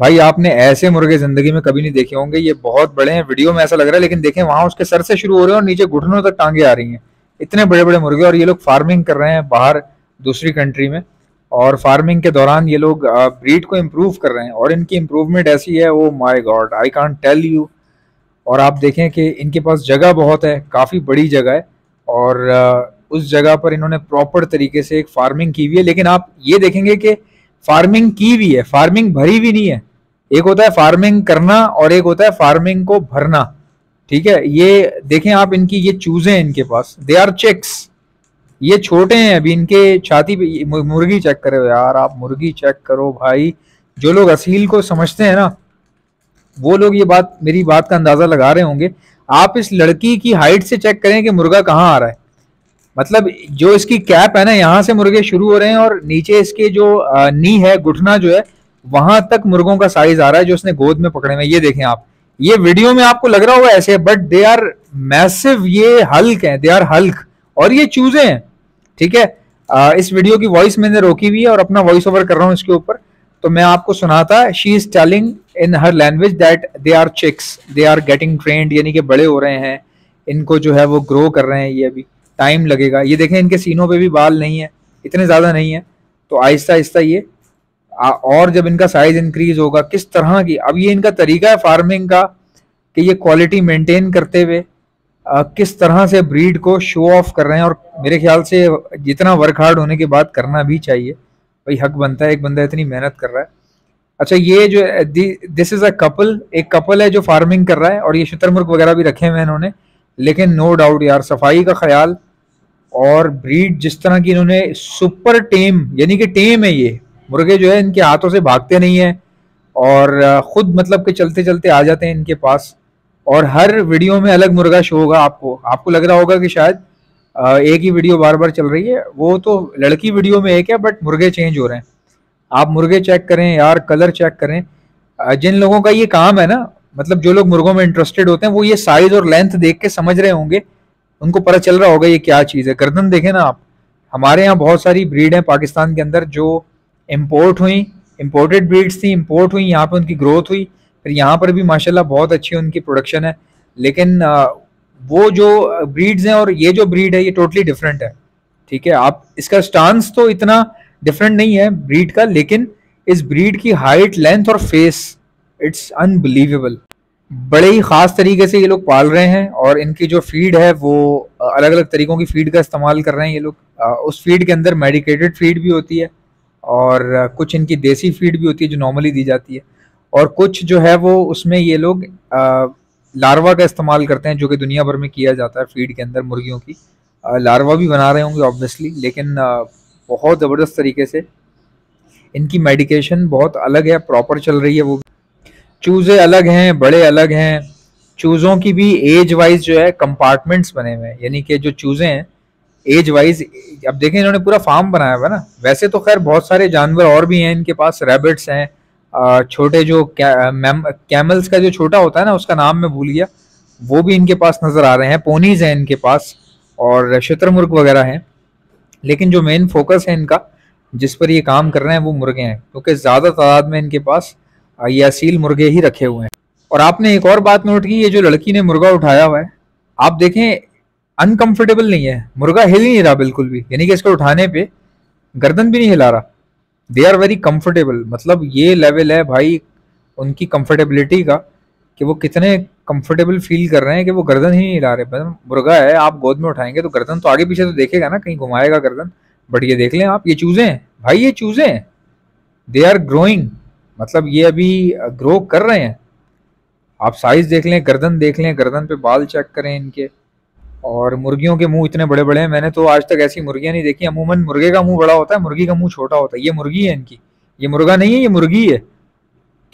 भाई आपने ऐसे मुर्गे जिंदगी में कभी नहीं देखे होंगे, ये बहुत बड़े हैं, वीडियो में ऐसा लग रहा है, लेकिन देखें वहां उसके सर से शुरू हो रहे हैं और नीचे घुटनों तक टांगे आ रही हैं। इतने बड़े बड़े मुर्गे, और ये लोग फार्मिंग कर रहे हैं बाहर दूसरी कंट्री में। और फार्मिंग के दौरान ये लोग ब्रीड को इम्प्रूव कर रहे हैं, और इनकी इम्प्रूवमेंट ऐसी है, oh my god I can't tell you. और आप देखें कि इनके पास जगह बहुत है, काफ़ी बड़ी जगह है, और उस जगह पर इन्होंने प्रॉपर तरीके से एक फार्मिंग की हुई है। लेकिन आप ये देखेंगे कि फार्मिंग की हुई है, फार्मिंग भरी हुई नहीं है। एक होता है फार्मिंग करना और एक होता है फार्मिंग को भरना। ठीक है, ये देखें आप, इनकी ये चूजे हैं इनके पास, दे आर चिक्स। ये छोटे हैं अभी, इनके छाती पे मुर्गी चेक करो यार, आप मुर्गी चेक करो भाई। जो लोग असील को समझते हैं ना, वो लोग ये बात, मेरी बात का अंदाजा लगा रहे होंगे। आप इस लड़की की हाइट से चेक करें कि मुर्गा कहाँ आ रहा है। मतलब जो इसकी कैप है ना, यहाँ से मुर्गे शुरू हो रहे हैं, और नीचे इसके जो नी है, घुटना जो है, वहां तक मुर्गों का साइज आ रहा है जो उसने गोद में पकड़े हुए। ये देखें आप, ये वीडियो में आपको लग रहा होगा ऐसे, बट दे आर मैसिव, ये हल्क हैं, दे आर हल्क, और ये चूजे हैं। ठीक है, इस वीडियो की वॉइस मैंने रोकी हुई है और अपना वॉइस ओवर कर रहा हूँ इसके ऊपर। तो मैं आपको सुनाता, she is telling in her language that they are chicks, they are getting trained, यानी कि बड़े हो रहे हैं, इनको जो है वो ग्रो कर रहे हैं, ये अभी टाइम लगेगा। ये देखें इनके सीनों पे भी बाल नहीं है, इतने ज़्यादा नहीं है, तो आहिस्ता आहिस्ता ये और जब इनका साइज इंक्रीज होगा, किस तरह की, अब ये इनका तरीका है फार्मिंग का कि ये क्वालिटी मेंटेन करते हुए किस तरह से ब्रीड को शो ऑफ कर रहे हैं। और मेरे ख्याल से जितना वर्क हार्ड होने के बाद करना भी चाहिए, भाई हक बनता है, एक बंदा इतनी मेहनत कर रहा है। अच्छा, ये जो दिस इज अ कपल, एक कपल है जो फार्मिंग कर रहा है, और ये शुतुरमुर्ग वगैरह भी रखे हुए हैं इन्होंने। लेकिन नो डाउट यार, सफाई का ख्याल और ब्रीड जिस तरह की इन्होंने, सुपर टेम, यानी कि टेम है ये मुर्गे जो है, इनके हाथों से भागते नहीं है, और खुद मतलब कि चलते चलते आ जाते हैं इनके पास। और हर वीडियो में अलग मुर्गा शो होगा, आपको लग रहा होगा कि शायद एक ही वीडियो बार बार चल रही है। वो तो लड़की वीडियो में एक है, बट मुर्गे चेंज हो रहे हैं। आप मुर्गे चेक करें यार, कलर चेक करें। जिन लोगों का ये काम है ना, मतलब जो लोग मुर्गों में इंटरेस्टेड होते हैं, वो ये साइज और लेंथ देख के समझ रहे होंगे, उनको पता चल रहा होगा ये क्या चीज़ है। गर्दन देखें ना आप, हमारे यहाँ बहुत सारी ब्रीड है पाकिस्तान के अंदर जो इम्पोर्ट हुई, इम्पोर्टेड ब्रीड्स थी, इम्पोर्ट हुई, यहाँ पे उनकी ग्रोथ हुई, फिर यहाँ पर भी माशाल्लाह बहुत अच्छी उनकी प्रोडक्शन है। लेकिन वो जो ब्रीड्स हैं और ये जो ब्रीड है, ये टोटली डिफरेंट है। ठीक है, आप इसका स्टांस तो इतना डिफरेंट नहीं है ब्रीड का, लेकिन इस ब्रीड की हाइट, लेंथ और फेस, इट्स अनबिलीवेबल। बड़े ही ख़ास तरीके से ये लोग पाल रहे हैं, और इनकी जो फीड है वो अलग अलग तरीकों की फीड का इस्तेमाल कर रहे हैं ये लोग। उस फीड के अंदर मेडिकेटेड फीड भी होती है, और कुछ इनकी देसी फीड भी होती है जो नॉर्मली दी जाती है, और कुछ जो है वो उसमें ये लोग लार्वा का इस्तेमाल करते हैं, जो कि दुनिया भर में किया जाता है फीड के अंदर मुर्गियों की। लार्वा भी बना रहे होंगे ऑब्वियसली, लेकिन बहुत ज़बरदस्त तरीके से इनकी मेडिकेशन बहुत अलग है, प्रॉपर चल रही है वो। चूज़े अलग हैं, बड़े अलग हैं। चूज़ों की भी एज वाइज जो है कंपार्टमेंट्स बने हुए हैं, यानी कि जो चूज़े हैं एज वाइज, अब देखें इन्होंने पूरा फार्म बनाया हुआ है ना। वैसे तो खैर बहुत सारे जानवर और भी हैं इनके पास, रैबिट्स हैं, छोटे जो कैमल्स का जो छोटा होता है ना, उसका नाम मैं भूल गया, वो भी इनके पास नज़र आ रहे हैं। पोनीज हैं इनके पास, और शुतुरमुर्ग वगैरह हैं। लेकिन जो मेन फोकस है इनका, जिस पर ये काम कर रहे हैं, वो मुर्गे हैं, क्योंकि ज़्यादा तादाद में इनके पास ये असील मुर्गे ही रखे हुए हैं। और आपने एक और बात नोट की, ये जो लड़की ने मुर्गा उठाया हुआ है, आप देखें अनकंफर्टेबल नहीं है, मुर्गा हिल नहीं रहा बिल्कुल भी, यानी कि इसको उठाने पे गर्दन भी नहीं हिला रहा। दे आर वेरी कंफर्टेबल, मतलब ये लेवल है भाई उनकी कंफर्टेबिलिटी का, कि वो कितने कंफर्टेबल फील कर रहे हैं कि वो गर्दन ही नहीं हिला रहे। मतलब मुर्गा है, आप गोद में उठाएंगे तो गर्दन तो आगे पीछे तो देखेगा ना, कहीं घुमाएगा गर्दन। बट ये देख लें आप, ये चूजे हैं भाई, ये चूजे हैं, दे आर ग्रोइंग, मतलब ये अभी ग्रो कर रहे हैं। आप साइज देख लें, गर्दन देख लें, गर्दन पे बाल चेक करें इनके। और मुर्गियों के मुंह इतने बड़े बड़े हैं, मैंने तो आज तक ऐसी मुर्गियां नहीं देखी। अमूमन मुर्गे का मुंह बड़ा होता है, मुर्गी का मुंह छोटा होता है। ये मुर्गी है इनकी, ये मुर्गा नहीं है, ये मुर्गी है।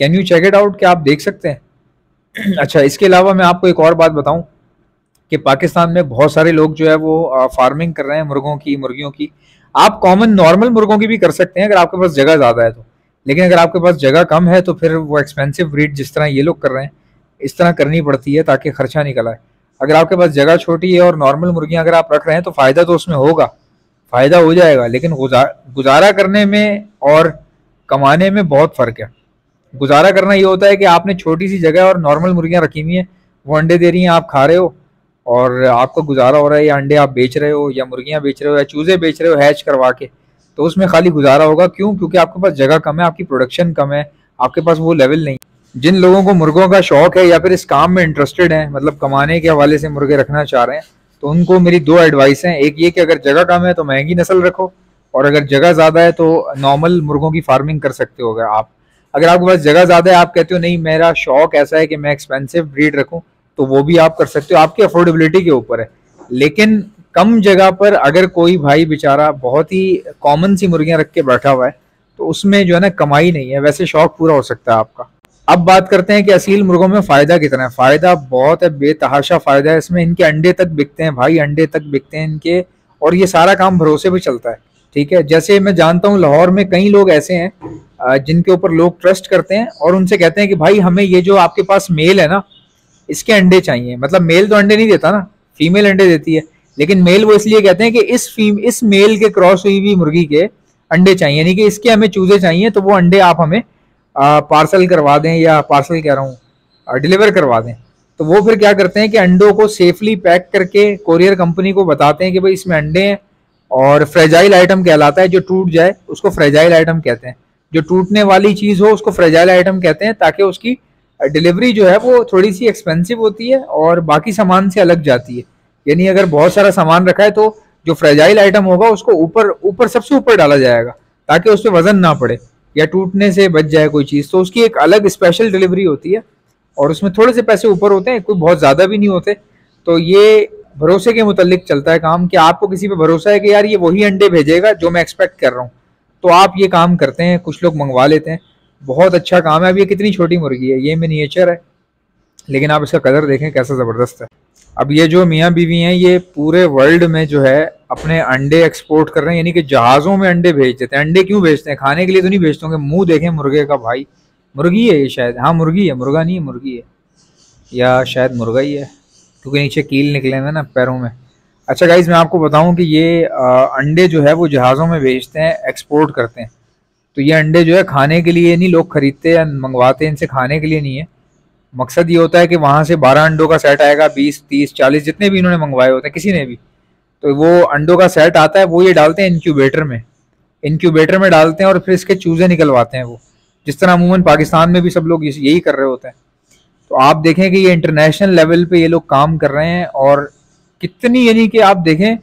Can you check it out, क्या आप देख सकते हैं। अच्छा, इसके अलावा मैं आपको एक और बात बताऊं कि पाकिस्तान में बहुत सारे लोग जो है वो फार्मिंग कर रहे हैं मुर्गों की, मुर्गियों की। आप कॉमन नॉर्मल मुर्गों की भी कर सकते हैं अगर आपके पास जगह ज़्यादा है तो, लेकिन अगर आपके पास जगह कम है तो फिर वो एक्सपेंसिव ब्रीड जिस तरह ये लोग कर रहे हैं, इस तरह करनी पड़ती है ताकि खर्चा निकल आए। अगर आपके पास जगह छोटी है और नॉर्मल मुर्गियां अगर आप रख रहे हैं तो फ़ायदा तो उसमें होगा, फ़ायदा हो जाएगा, लेकिन गुजारा करने में और कमाने में बहुत फ़र्क है। गुजारा करना ये होता है कि आपने छोटी सी जगह और नॉर्मल मुर्गियां रखी हुई हैं, वो अंडे दे रही हैं, आप खा रहे हो और आपका गुजारा हो रहा है, या अंडे आप बेच रहे हो या मुर्गियां बेच रहे हो या चूजे बेच रहे हो हैच करवा के, तो उसमें खाली गुजारा होगा। क्यों? क्योंकि आपके पास जगह कम है, आपकी प्रोडक्शन कम है, आपके पास वो लेवल नहीं। जिन लोगों को मुर्गों का शौक है या फिर इस काम में इंटरेस्टेड है, मतलब कमाने के हवाले से मुर्गे रखना चाह रहे हैं, तो उनको मेरी दो एडवाइस हैं। एक ये कि अगर जगह कम है तो महंगी नस्ल रखो, और अगर जगह ज़्यादा है तो नॉर्मल मुर्गों की फार्मिंग कर सकते हो। अगर आपके पास जगह ज़्यादा है, आप कहते हो नहीं मेरा शौक ऐसा है कि मैं एक्सपेंसिव ब्रीड रखूं, तो वो भी आप कर सकते हो, आपकी अफोर्डेबिलिटी के ऊपर है। लेकिन कम जगह पर अगर कोई भाई बेचारा बहुत ही कॉमन सी मुर्गियां रख के बैठा हुआ है, तो उसमें जो है ना कमाई नहीं है, वैसे शौक पूरा हो सकता है आपका। अब बात करते हैं कि असील मुर्गों में फायदा कितना है। फायदा बहुत है, बेतहाशा फायदा है इसमें। इनके अंडे तक बिकते हैं भाई, अंडे तक बिकते हैं इनके, और ये सारा काम भरोसे पे चलता है। ठीक है, जैसे मैं जानता हूँ लाहौर में कई लोग ऐसे हैं जिनके ऊपर लोग ट्रस्ट करते हैं और उनसे कहते हैं कि भाई हमें ये जो आपके पास मेल है ना, इसके अंडे चाहिए। मतलब मेल तो अंडे नहीं देता ना, फीमेल अंडे देती है, लेकिन मेल वो इसलिए कहते हैं कि इस मेल के क्रॉस हुई हुई मुर्गी के अंडे चाहिए, यानी कि इसके हमें चूजे चाहिए, तो वो अंडे आप हमें पार्सल करवा दें, या पार्सल कह रहा हूँ डिलीवर करवा दें। तो वो फिर क्या करते हैं कि अंडों को सेफली पैक करके कोरियर कंपनी को बताते हैं कि भाई इसमें अंडे हैं, और फ्रेजाइल आइटम कहलाता है, जो टूट जाए उसको फ्रेजाइल आइटम कहते हैं, जो टूटने वाली चीज हो उसको फ्रेजाइल आइटम कहते हैं, ताकि उसकी डिलीवरी जो है वो थोड़ी सी एक्सपेंसिव होती है और बाकी सामान से अलग जाती है। यानी अगर बहुत सारा सामान रखा है तो जो फ्रेजाइल आइटम होगा उसको ऊपर ऊपर सबसे ऊपर डाला जाएगा, ताकि उस पर वजन ना पड़े या टूटने से बच जाए कोई चीज़, तो उसकी एक अलग स्पेशल डिलीवरी होती है, और उसमें थोड़े से पैसे ऊपर होते हैं, कोई बहुत ज़्यादा भी नहीं होते। तो ये भरोसे के मुतालिक चलता है काम, कि आपको किसी पे भरोसा है कि यार ये वही अंडे भेजेगा जो मैं एक्सपेक्ट कर रहा हूँ, तो आप ये काम करते हैं। कुछ लोग मंगवा लेते हैं, बहुत अच्छा काम है। अब ये कितनी छोटी मुर्गी है, ये मिनिएचर है, लेकिन आप इसका कलर देखें कैसा ज़बरदस्त है। अब ये जो मियाँ बीवी हैं, ये पूरे वर्ल्ड में जो है अपने अंडे एक्सपोर्ट कर रहे हैं, यानी कि जहाज़ों में अंडे भेज देते हैं। अंडे क्यों भेजते हैं? खाने के लिए तो नहीं भेजते होंगे। मुंह देखें मुर्गे का भाई, मुर्गी है ये शायद, हाँ मुर्गी है, मुर्गा नहीं है, मुर्गी है, या शायद मुर्गा ही है, क्योंकि नीचे कील निकले हुए ना पैरों में। अच्छा गाइज, मैं आपको बताऊं कि ये अंडे जो है वो जहाज़ों में भेजते हैं, एक्सपोर्ट करते हैं। तो ये अंडे जो है खाने के लिए नहीं लोग खरीदते या मंगवाते हैं, इनसे खाने के लिए नहीं है। मकसद ये होता है कि वहाँ से 12 अंडों का सेट आएगा, 20, 30, 40 जितने भी इन्होंने मंगवाए होते हैं, किसी ने भी, तो वो अंडों का सेट आता है, वो ये डालते हैं इनक्यूबेटर में, इनक्यूबेटर में डालते हैं और फिर इसके चूजे निकलवाते हैं वो, जिस तरह अमूमन पाकिस्तान में भी सब लोग यही कर रहे होते हैं। तो आप देखें कि ये इंटरनेशनल लेवल पे ये लोग काम कर रहे हैं, और कितनी, यानी कि आप देखें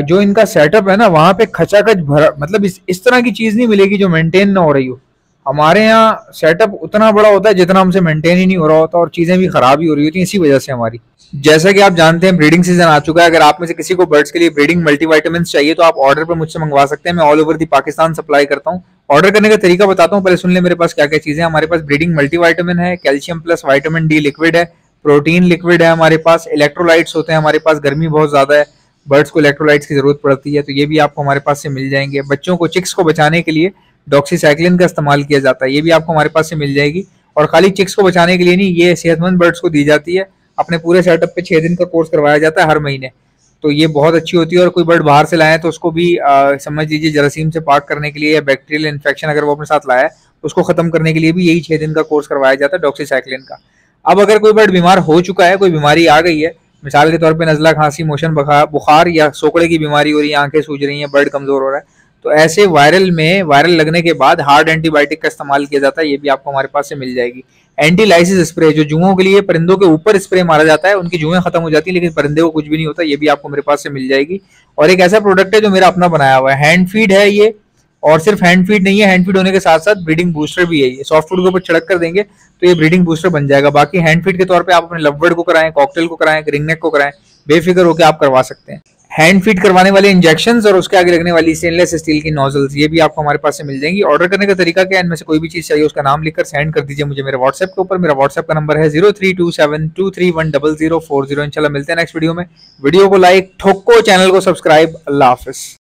जो इनका सेटअप है ना, वहाँ पे खचाखच भरा, मतलब इस तरह की चीज़ नहीं मिलेगी जो मेंटेन ना हो रही हो। हमारे यहाँ सेटअप उतना बड़ा होता है जितना हमसे मेंटेन ही नहीं हो रहा होता, और चीज़ें भी खराब ही हो रही होती हैं इसी वजह से हमारी। जैसा कि आप जानते हैं ब्रीडिंग सीजन आ चुका है। अगर आप में से किसी को बर्ड्स के लिए ब्रीडिंग मल्टीविटामिन चाहिए तो आप ऑर्डर पर मुझसे मंगवा सकते हैं। मैं all over the Pakistan supply करता हूँ। ऑर्डर करने का तरीका बताता हूँ, पहले सुन ले मेरे पास क्या क्या चीज़ें। हमारे पास ब्रीडिंग मल्टीविटामिन है, calcium plus vitamin D liquid है, प्रोटीन लिक्विड है हमारे पास, इलेक्ट्रोलाइट्स होते हैं हमारे पास, गर्मी बहुत ज़्यादा है, बर्ड्स को इलेक्ट्रोलाइट्स की जरूरत पड़ती है, तो ये भी आपको हमारे पास से मिल जाएंगे। बच्चों को, चिक्स को बचाने के लिए डॉक्सीसाइक्लिन का इस्तेमाल किया जाता है, ये भी आपको हमारे पास से मिल जाएगी। और खाली चिक्स को बचाने के लिए नहीं, ये सेहतमंद बर्ड्स को दी जाती है। अपने पूरे सेटअप पे 6 दिन का कोर्स करवाया जाता है हर महीने, तो ये बहुत अच्छी होती है। और कोई बर्ड बाहर से लाए तो उसको भी समझ लीजिए जरासीम से पाक करने के लिए, या बैक्टीरियल इन्फेक्शन अगर वो अपने साथ लाया है उसको खत्म करने के लिए भी यही 6 दिन का कोर्स करवाया जाता है डॉक्सीसाइक्लिन का। अब अगर कोई बर्ड बीमार हो चुका है, कोई बीमारी आ गई है, मिसाल के तौर पे नज़ला, खांसी, मोशन, बुखार या सोकड़े की बीमारी हो रही है, आंखें सूज रही हैं, बर्ड कमजोर हो रहा है, तो ऐसे वायरल लगने के बाद हार्ड एंटीबायोटिक का इस्तेमाल किया जाता है, ये भी आपको हमारे पास से मिल जाएगी। एंटीलाइसिस स्प्रे, जो जुओं के लिए परिंदों के ऊपर स्प्रे मारा जाता है, उनकी जुएं खत्म हो जाती है लेकिन परिंदे को कुछ भी नहीं होता, ये भी आपको मेरे पास से मिल जाएगी। और एक ऐसा प्रोडक्ट है जो मेरा अपना बनाया हुआ है, हैंड फीड है ये, और सिर्फ हैंड फीड नहीं है, हैंड फीड होने के साथ साथ ब्रीडिंग बूस्टर भी है। ये सॉफ्ट फूड के ऊपर छिड़क कर देंगे तो ये ब्रीडिंग बूस्टर बन जाएगा। बाकी हैंड फीड के तौर पे आप अपने लवबर्ड को कराएं, कॉकटेल को कराएं, रिंगनेक को कराएं, बेफिक्र होकर आप करवा सकते हैं। हैंड फीड करवाने वाले इंजेक्शंस और उसके आगे लगने वाली स्टेनलेस स्टील की नोजल्स, ये भी आपको हमारे पास से मिल जाएंगी। ऑर्डर करने का तरीका क्या है, इनमें से कोई भी चीज चाहिए उसका नाम लिखकर सेंड कर दीजिए मुझे मेरे व्हाट्सएप के ऊपर। मेरा व्हाट्सएप का नंबर है 032723100040। इंशाल्लाह मिलते हैं नेक्स्ट वीडियो में। वीडियो को लाइक ठोको, चैनल को सब्सक्राइब। अल्लाह हाफिज।